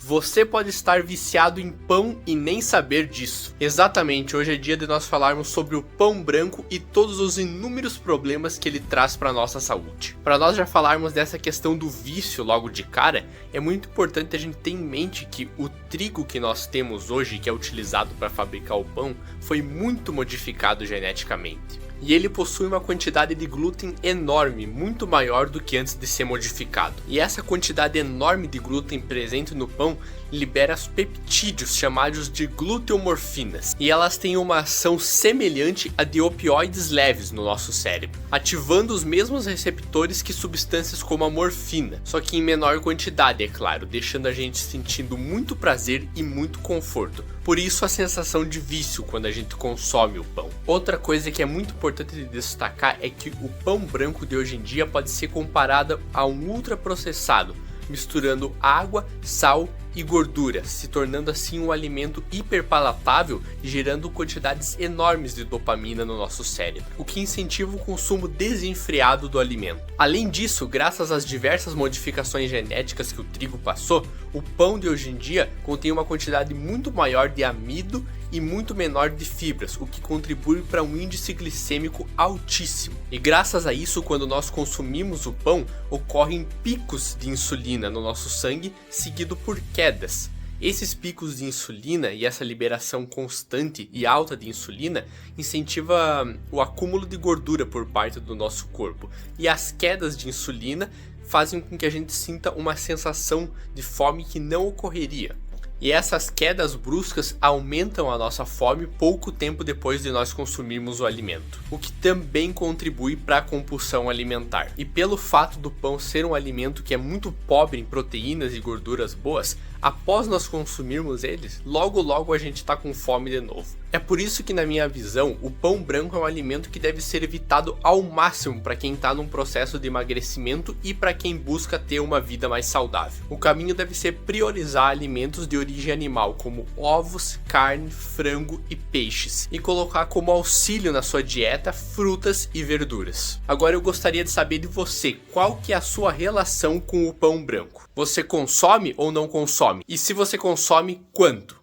Você pode estar viciado em pão e nem saber disso. Exatamente, hoje é dia de nós falarmos sobre o pão branco e todos os inúmeros problemas que ele traz para nossa saúde. Para nós já falarmos dessa questão do vício logo de cara, é muito importante a gente ter em mente que o trigo que nós temos hoje, que é utilizado para fabricar o pão, foi muito modificado geneticamente. E ele possui uma quantidade de glúten enorme, muito maior do que antes de ser modificado. E essa quantidade enorme de glúten presente no pão libera os peptídeos chamados de gluteomorfinas. E elas têm uma ação semelhante a de opioides leves no nosso cérebro, ativando os mesmos receptores que substâncias como a morfina, só que em menor quantidade, é claro, deixando a gente sentindo muito prazer e muito conforto. Por isso a sensação de vício quando a gente consome o pão. Outra coisa que é muito importante de destacar é que o pão branco de hoje em dia pode ser comparado a um ultraprocessado, misturando água, sal e gordura, se tornando assim um alimento hiperpalatável e gerando quantidades enormes de dopamina no nosso cérebro, o que incentiva o consumo desenfreado do alimento. Além disso, graças às diversas modificações genéticas que o trigo passou, o pão de hoje em dia contém uma quantidade muito maior de amido e muito menor de fibras, o que contribui para um índice glicêmico altíssimo. E graças a isso, quando nós consumimos o pão, ocorrem picos de insulina no nosso sangue, seguido por quedas. Esses picos de insulina e essa liberação constante e alta de insulina incentiva o acúmulo de gordura por parte do nosso corpo, e as quedas de insulina fazem com que a gente sinta uma sensação de fome que não ocorreria. E essas quedas bruscas aumentam a nossa fome pouco tempo depois de nós consumirmos o alimento, o que também contribui para a compulsão alimentar. E pelo fato do pão ser um alimento que é muito pobre em proteínas e gorduras boas, após nós consumirmos eles, logo a gente está com fome de novo. É por isso que, na minha visão, o pão branco é um alimento que deve ser evitado ao máximo para quem está num processo de emagrecimento e para quem busca ter uma vida mais saudável. O caminho deve ser priorizar alimentos de origem animal, como ovos, carne, frango e peixes, e colocar como auxílio na sua dieta frutas e verduras. Agora eu gostaria de saber de você, qual que é a sua relação com o pão branco? Você consome ou não consome? E se você consome, quanto?